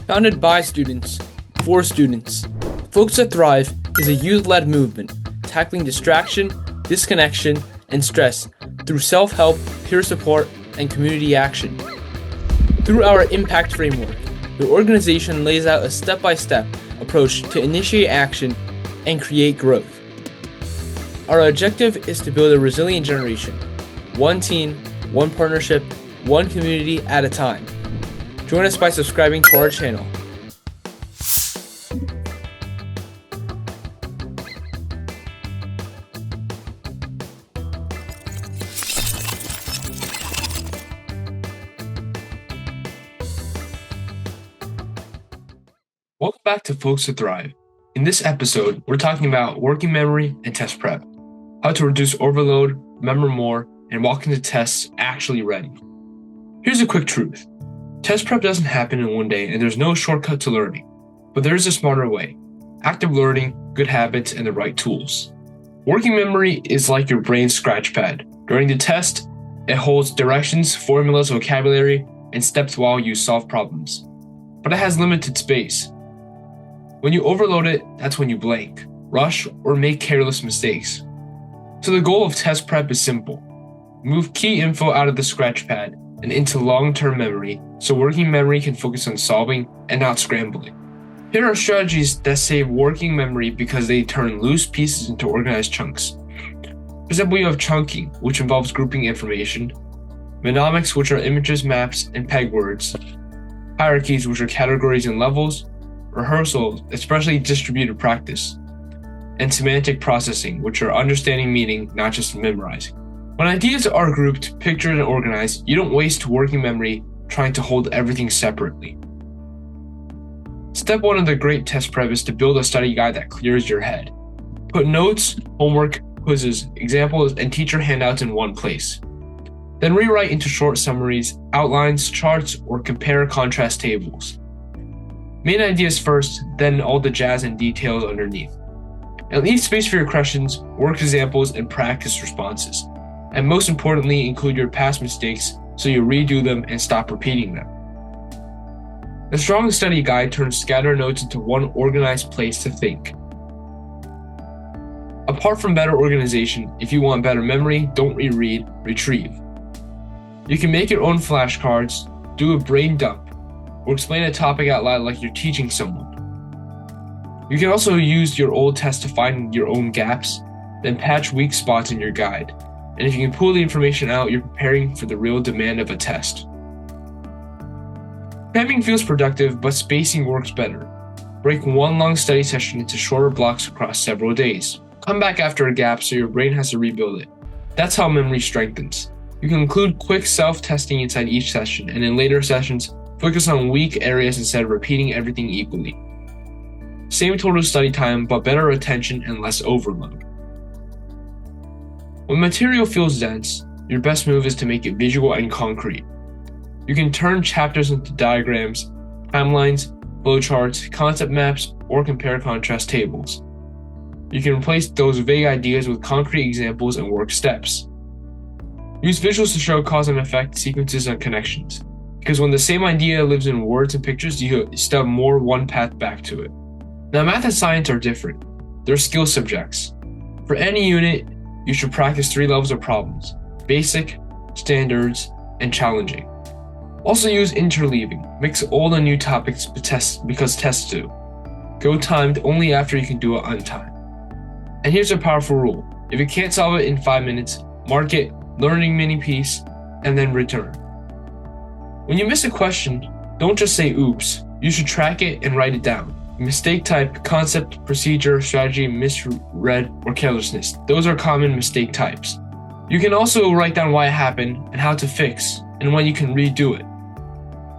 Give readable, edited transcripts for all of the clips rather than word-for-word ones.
Founded by students, for students, Folks That Thrive is a youth-led movement tackling distraction, disconnection, and stress through self-help, peer support, and community action. Through our impact framework, the organization lays out a step-by-step approach to initiate action and create growth. Our objective is to build a resilient generation, one team, one partnership, one community at a time. Join us by subscribing to our channel. Welcome back to Folks That Thrive. In this episode, we're talking about working memory and test prep, how to reduce overload, remember more, and walk into tests actually ready. Here's a quick truth. Test prep doesn't happen in one day and there's no shortcut to learning, but there is a smarter way. Active learning, good habits, and the right tools. Working memory is like your brain's scratch pad. During the test, it holds directions, formulas, vocabulary, and steps while you solve problems. But it has limited space. When you overload it, that's when you blank, rush, or make careless mistakes. So the goal of test prep is simple. Move key info out of the scratch pad and into long-term memory so working memory can focus on solving and not scrambling. Here are strategies that save working memory because they turn loose pieces into organized chunks. For example, you have chunking, which involves grouping information, mnemonics, which are images, maps, and peg words, hierarchies, which are categories and levels, rehearsal, especially distributed practice, and semantic processing, which are understanding meaning, not just memorizing. When ideas are grouped, pictured, and organized, you don't waste working memory trying to hold everything separately. Step 1 of the great test prep is to build a study guide that clears your head. Put notes, homework, quizzes, examples, and teacher handouts in one place. Then rewrite into short summaries, outlines, charts, or compare-contrast tables. Main ideas first, then all the jazz and details underneath. And leave space for your questions, work examples, and practice responses. And most importantly, include your past mistakes so you redo them and stop repeating them. A strong study guide turns scattered notes into one organized place to think. Apart from better organization, if you want better memory, don't reread, retrieve. You can make your own flashcards, do a brain dump, or explain a topic out loud like you're teaching someone. You can also use your old test to find your own gaps, then patch weak spots in your guide. And if you can pull the information out, you're preparing for the real demand of a test. Cramming feels productive, but spacing works better. Break one long study session into shorter blocks across several days. Come back after a gap so your brain has to rebuild it. That's how memory strengthens. You can include quick self-testing inside each session, and in later sessions, focus on weak areas instead of repeating everything equally. Same total study time, but better retention and less overload. When material feels dense, your best move is to make it visual and concrete. You can turn chapters into diagrams, timelines, flowcharts, concept maps, or compare-contrast tables. You can replace those vague ideas with concrete examples and work steps. Use visuals to show cause and effect, sequences, and connections. Because when the same idea lives in words and pictures, you still have more one path back to it. Now, math and science are different. They're skill subjects. For any unit, you should practice 3 levels of problems: basic, standards, and challenging. Also use interleaving. Mix old and new topics because tests do. Go timed only after you can do it on time. And here's a powerful rule. If you can't solve it in 5 minutes, mark it, learning mini piece, and then return. When you miss a question, don't just say oops. You should track it and write it down. Mistake type, concept, procedure, strategy, misread, or carelessness. Those are common mistake types. You can also write down why it happened and how to fix, and when you can redo it.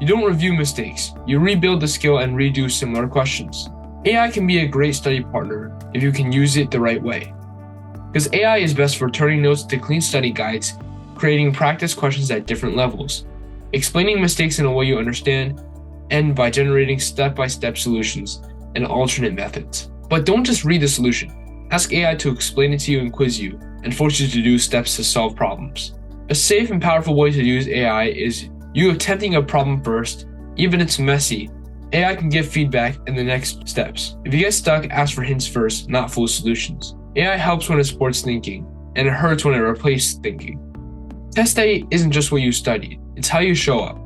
You don't review mistakes. You rebuild the skill and redo similar questions. AI can be a great study partner if you can use it the right way. Because AI is best for turning notes to clean study guides, creating practice questions at different levels, explaining mistakes in a way you understand, and by generating step-by-step solutions and alternate methods. But don't just read the solution. Ask AI to explain it to you and quiz you, and force you to do steps to solve problems. A safe and powerful way to use AI is you attempting a problem first, even if it's messy, AI can give feedback in the next steps. If you get stuck, ask for hints first, not full solutions. AI helps when it supports thinking, and it hurts when it replaces thinking. Test day isn't just what you studied, it's how you show up.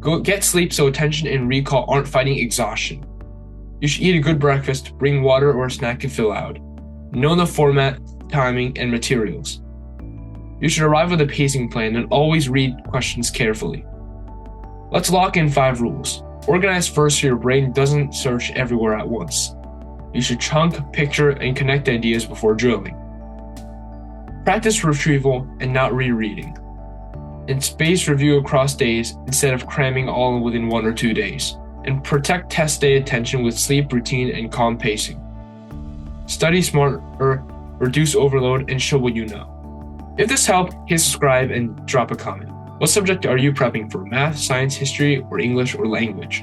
Go get sleep so attention and recall aren't fighting exhaustion. You should eat a good breakfast, bring water or a snack to fill out. Know the format, timing, and materials. You should arrive with a pacing plan and always read questions carefully. Let's lock in 5 rules. Organize first so your brain doesn't search everywhere at once. You should chunk, picture, and connect ideas before drilling. Practice retrieval and not rereading. And space review across days instead of cramming all within 1 or 2 days. And protect test day attention with sleep routine and calm pacing. Study smarter, reduce overload, and show what you know. If this helped, hit subscribe and drop a comment. What subject are you prepping for? Math, science, history, or English, or language?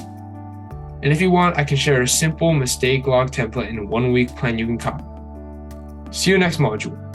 And if you want, I can share a simple mistake log template in a 1-week plan you can copy. See you next module.